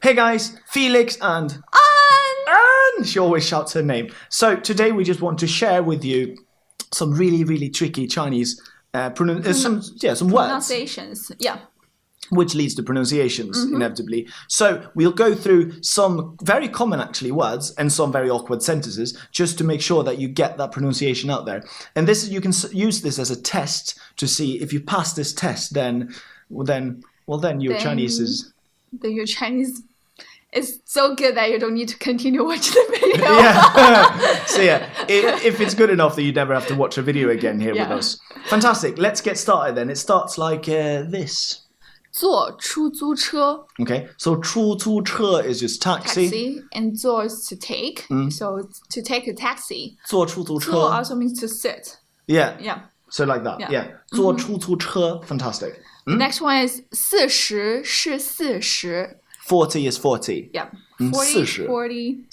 Hey guys, Felix and Anne! She always shouts her name. So today we just want to share with you some really, really tricky Chinese some words. Pronunciations, yeah. Which leads to pronunciations, inevitably. So we'll go through some very common, actually, words and some very awkward sentences just to make sure that you get that pronunciation out there. And this is, you can use this as a test to see if you pass this test, then your Chinese is... Then your Chinese is so good that you don't need to continue watching the video. Yeah. So yeah, if it's good enough that you never have to watch a video again here with us. Fantastic. Let's get started then. It starts like this. 坐出租车 Okay, so 出租车 is just taxi. And 坐 is to take. So to take a taxi. 坐出租车 坐 also means to sit. Yeah. Yeah. So like that. Yeah. 坐出租车 Fantastic. The next one is 40是40. 40 is 40. Yeah. 40 40. 40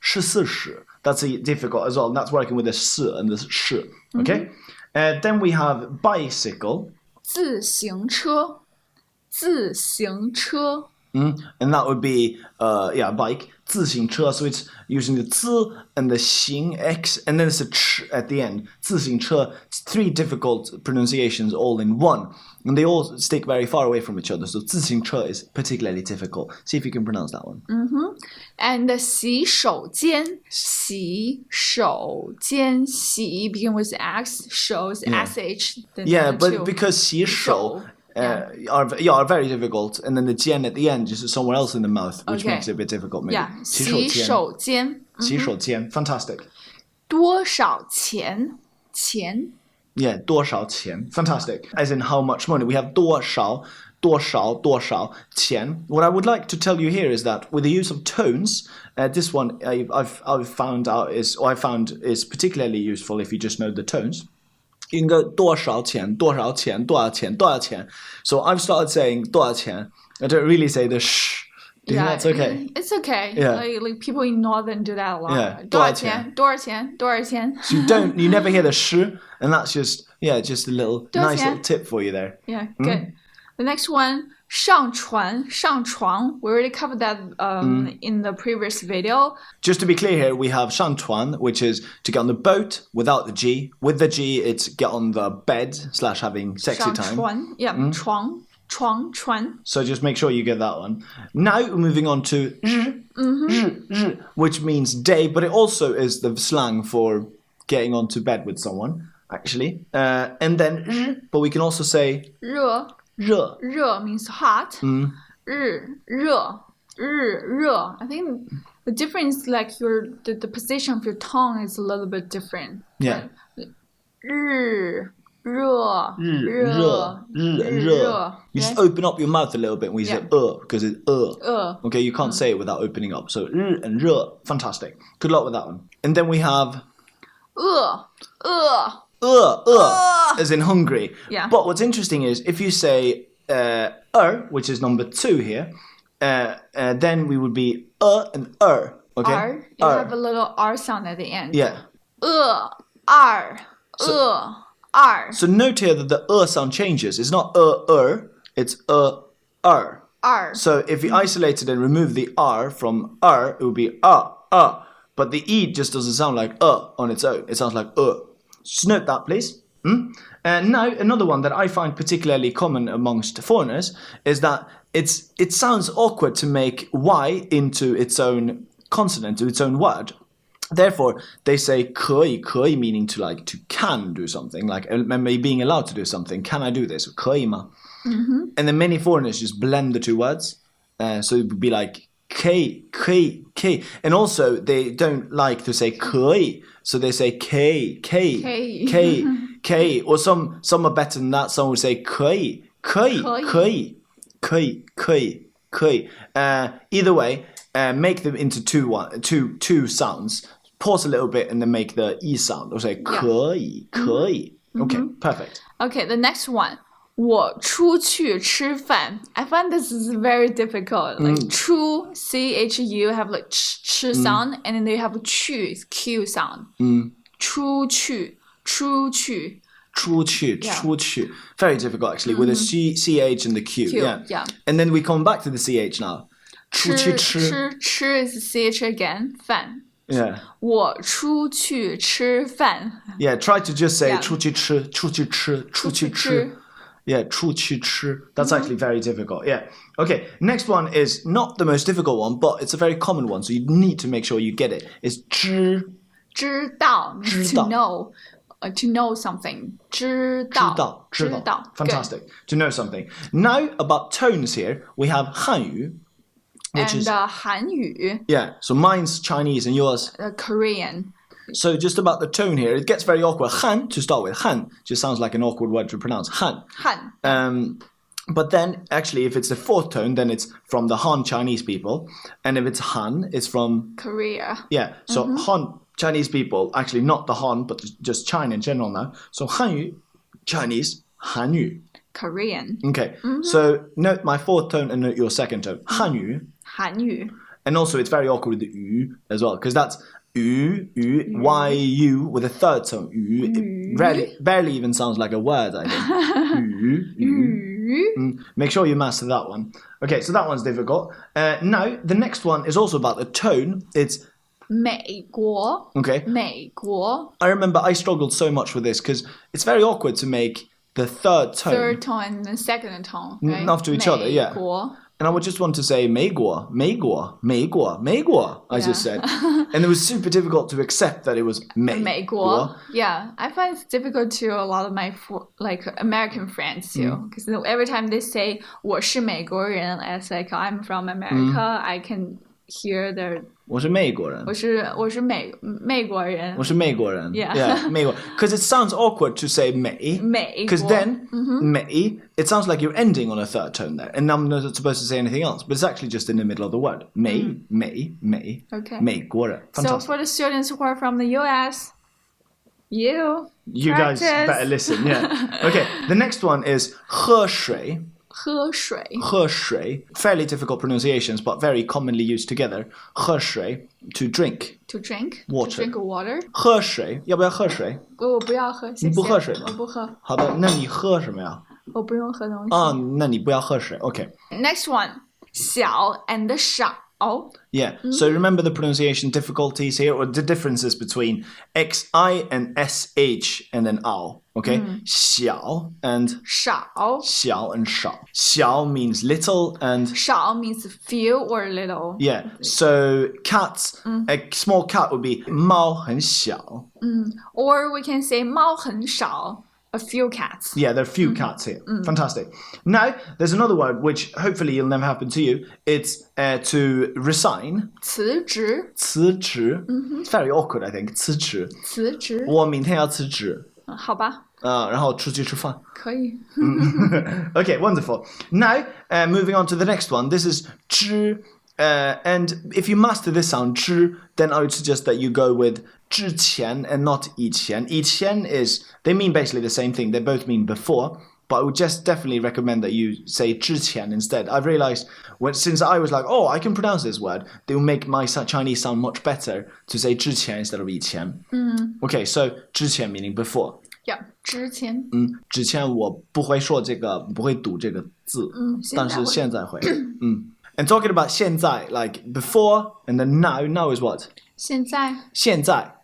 是40. That's difficult as well. And that's working with the s and the sh. Okay. Then we have bicycle. 自行车自行车 And that would be bike. 自行车. So it's using the 自 and the 行 x and then it's a ch at the end. 自行车. It's 3 difficult pronunciations all in one. And they all stick very far away from each other. So 自行车 is particularly difficult. See if you can pronounce that one. And 洗手间洗手间洗 begin with x, shows sh. Yeah, but because 洗手 are very difficult, and then the jian at the end just somewhere else in the mouth, which makes it a bit difficult maybe. Yeah, 洗手间 洗手间 Fantastic. 多少钱钱 Yeah, 多少钱 Fantastic. As in how much money. We have 多少钱. What I would like to tell you here is that with the use of tones, this one I found is particularly useful if you just know the tones. You can go 多少钱 So I've started saying 多少钱. I don't really say the sh. Do you think that's okay? It's okay. Yeah. Like people in Northern do that a lot. Yeah. 多少钱多少钱多少钱 So you never hear the sh, and that's just a little nice little tip for you there. Yeah, good. The next one, 上床. We already covered that in the previous video. Just to be clear here, we have 上船, which is to get on the boat without the G. With the G, it's get on the bed / having sexy time. 上船 yeah, 床 So just make sure you get that one. Now we're moving on to 日, which means day, but it also is the slang for getting onto bed with someone, actually. And then 日, but we can also say 热热 means hot. 热 I think the difference, like the position of your tongue is a little bit different. Yeah. 热 You just open up your mouth a little bit when you say because it's Okay, you can't say it without opening up. So 日 and 热, fantastic. Good luck with that one. And then we have 饿 as in hungry. Yeah. But what's interesting is if you say which is number 2 here, then we would be and okay? R, you have a little R sound at the end. Yeah. 二 So note here that the sound changes. It's not it's r. So if you isolate it and remove the r from it would be but the e just doesn't sound like on its own. It sounds like Just note that, please. And now another one that I find particularly common amongst foreigners is that it sounds awkward to make y into its own consonant, to its own word. Therefore, they say 可以 meaning to can do something, like maybe being allowed to do something. Can I do this? 可以吗? And then many foreigners just blend the 2 words. So it would be like 可以. And also, they don't like to say 可以, so they say 可以. Or some are better than that. Some would say 可以. Either way, make them into two sounds. Pause a little bit and then make the e sound. Or say 可以. Okay, perfect. Okay, the next one. 我出去吃饭. I find this is very difficult. Like 出 chu have like ch sound, and then they have 去 q sound. 出去 出去. Very difficult actually with the ch and the q. Yeah. And then we come back to the ch now. 出去吃吃 is ch again 饭。Yeah. 我出去吃饭。Yeah, try to just say 出 Yeah. 去吃 Yeah, 出去吃. That's actually very difficult. Yeah. Okay, next one is not the most difficult one, but it's a very common one, so you need to make sure you get it. It's 知道 means to know. To know something. 知道 Fantastic. Good. To know something. Now about tones here, we have 汉语, which and is 韩语 yeah. So mine's Chinese and yours Korean. So just about the tone here, it gets very awkward. Han to start with. Han just sounds like an awkward word to pronounce. Han. But then actually if it's the fourth tone, then it's from the Han Chinese people, and if it's Han, it's from Korea. Yeah. So Han Chinese people, actually not the Han, but just China in general now. So 汉语 Chinese, 韩语 Korean. Okay. So note my fourth tone and note your second tone. 汉语 韩语 And also it's very awkward with the yu as well, because that's yu with a third tone. It barely even sounds like a word, I think. Make sure you master that one. Okay, so that one's difficult. Now, the next one is also about the tone. It's 美国 Okay. 美国 I remember I struggled so much with this because it's very awkward to make the third tone. Third tone and the second tone. Right? After each other, yeah. 美国 And I would just want to say 美国 I just said. And it was super difficult to accept that it was 美国 Yeah, I find it's difficult to a lot of my American friends too, because every time they say 我是美国人, it's like I'm from America, I can hear their 我是美国人我是美国人 Yeah, 美国 Because it sounds awkward to say 美 Because then 美 it sounds like you're ending on a third tone there, and I'm not supposed to say anything else, but it's actually just in the middle of the word. 美 Okay. 美国人 So Fantastic. for the students who are from the US, you guys practice. better listen, yeah. Okay, the next one is 喝水喝水喝水 Fairly difficult pronunciations, but very commonly used together. 喝水 to drink to drink Water. to drink water. 喝水要不要喝水我不要喝，谢谢。你不喝水吗？我不喝，好的，那你喝什么呀？我不用喝东西。那你不要喝水 Okay. Next one, 小 and 少。Yeah, so remember the pronunciation difficulties here, or the differences between xi and sh and then ao. Okay, 小 and 少小 and 少. 小 means little and 少 means few or little. yeah. So cats, a small cat would be 猫很小. Or we can say 猫很少. A few cats. Yeah, there are few cats here. Fantastic. Now, there's another word which hopefully will never happen to you. It's to resign. 辞职辞职. It's very awkward, I think. 辞职.辞职我明天要辞职.好吧然后出去吃饭.可以 Okay, wonderful. Now, moving on to the next one. This is 知. And if you master this sound, 知, then I would suggest that you go with 之前 and not 以前. 以前 is, they mean basically the same thing. They both mean before. But I would just definitely recommend that you say 之前 instead. I've realized since I was like, oh, I can pronounce this word, they will make my Chinese sound much better to say 之前 instead of 以前. Okay, so 之前 meaning before. Yeah, 之前之前我不会说这个，不会读这个字，但是现在会。And talking about 现在, like before and then now is what? 现在现在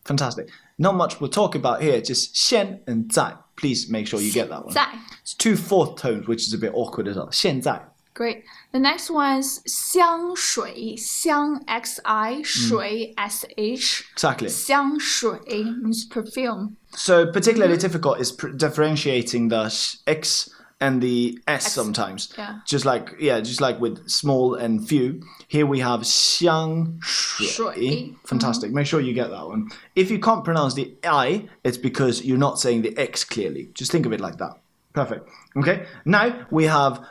Fantastic. Not much we'll talk about here, just 现 and 在. Please make sure you get that one. 在 It's two fourth tones, which is a bit awkward as well. 现在 Great. The next one is 香水香 xi 水 sh Exactly. 香水 means perfume. So particularly difficult is differentiating the x and the s sometimes. Yeah. Just like with small and few. Here we have 香水. 水 Fantastic. Make sure you get that one. If you can't pronounce the I, it's because you're not saying the X clearly. Just think of it like that. Perfect. Okay. Now we have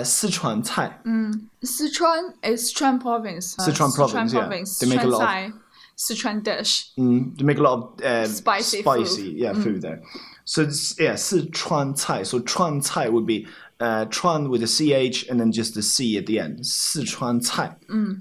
四川菜. Sichuan is Sichuan province. Sichuan province, yeah. They make a lot of Sichuan dish. They make a lot of Spicy food there. So yeah, 四川菜. So 川菜 would be 川with a ch and then just the c at the end. 四川菜.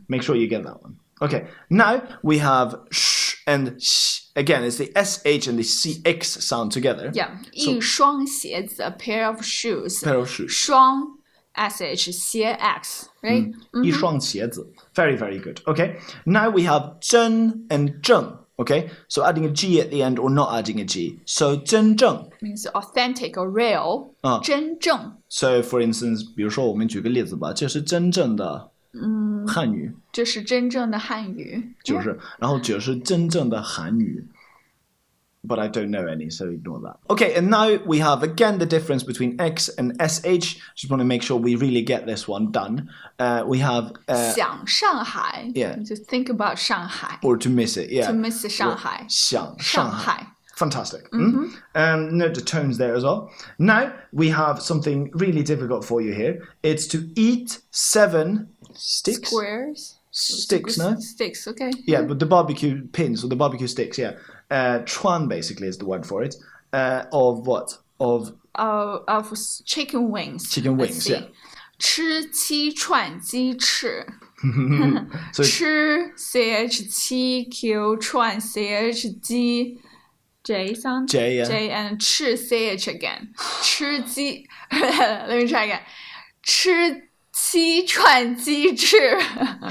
Make sure you get that one. Okay. Now we have sh and sh. Again, it's the sh and the cx sound together. Yeah. 一双鞋子 a pair of shoes. Pair of shoes. 双 sh 斜 x, right? 一双鞋子 Very, very good. Okay. Now we have 真 and 正. Okay. So adding a G at the end or not adding a G. So 真正 means authentic or real. 真正 So for instance, 比如说我们举个例子吧，这是真正的汉语。这是真正的汉语。然后这是真正的韩语。But I don't know any, so ignore that. Okay, and now we have again the difference between X and SH. Just want to make sure we really get this one done. We have 想上海 Yeah. Just think about 上海 or to miss it, yeah. To miss 上海想上上海 海 Fantastic. Note the tones there as well. Now we have something really difficult for you here. It's to eat 7 sticks. Squares Sticks, no? Sticks, okay. Yeah, but the barbecue pins or the barbecue sticks, yeah. Chuan basically is the word for it. Of what? Of chicken wings. Chicken wings, yeah. 吃7串鸡翅 So 吃 ch 7 q 串 ch 鸡 J sound? J, yeah. J and 吃 ch again. 吃鸡 Let me try again. 吃7串鸡翅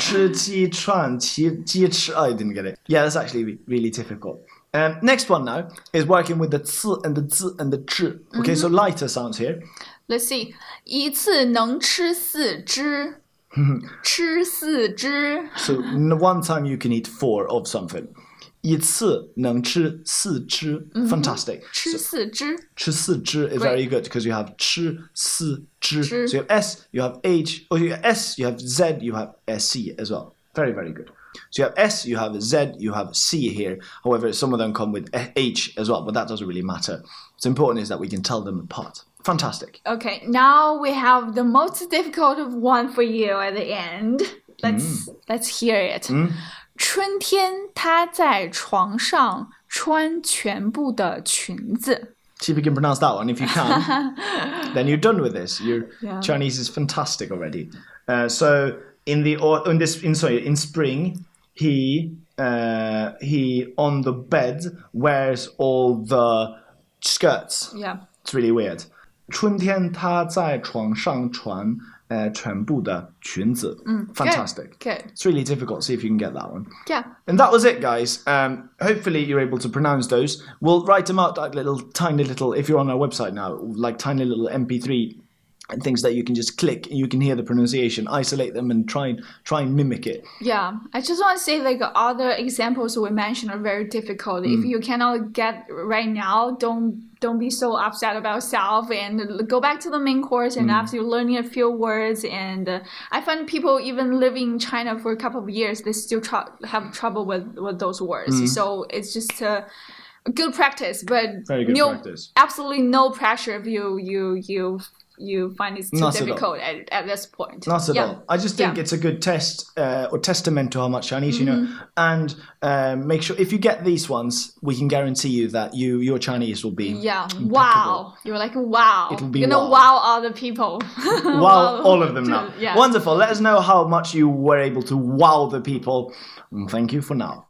吃鸡串鸡翅 I didn't get it. Yeah, that's actually really difficult. Next one now is working with the ц and the z and the zhi. Okay, so lighter sounds here. Let's see. 一次能吃4只吃4只 So one time you can eat 4 of something. 一次能吃4只 Fantastic. 吃4只吃4只 is very good because you have 吃4只 So you have S, you have H, or you have S, you have Z, you have SC as well. Very, very good. So you have S, you have Z, you have C here. However, some of them come with H as well, but that doesn't really matter. What's important is that we can tell them apart. Fantastic. Okay, now we have the most difficult one for you at the end. Let's hear it. 春天她在床上穿全部的裙子 See if you can pronounce that one. If you can, then you're done with this. Your Chinese is fantastic already. So in spring, he on the bed wears all the skirts. Yeah. It's really weird. 春天他在床上穿全部的裙子 Fantastic. Good. It's really difficult. See if you can get that one. Yeah. And that was it, guys. Hopefully you're able to pronounce those. We'll write them out like tiny little, if you're on our website now, like tiny little MP3 and things that you can just click and you can hear the pronunciation, isolate them and try and mimic it. Yeah, I just want to say like other examples we mentioned are very difficult. If you cannot get right now, don't be so upset about yourself and go back to the main course and after you're learning a few words. And I find people even living in China for a couple of years, they still have trouble with those words. So it's just a good practice, but very good practice. Absolutely no pressure if you find it's too difficult at this point. Not at all. I just think it's a good test or testament to how much Chinese you know. And make sure, if you get these ones, we can guarantee you that your Chinese will be impeccable. Wow. You're like, wow. It'll be You're going to wow other people. Wow all of them now. Yeah. Wonderful. Let us know how much you were able to wow the people. And thank you for now.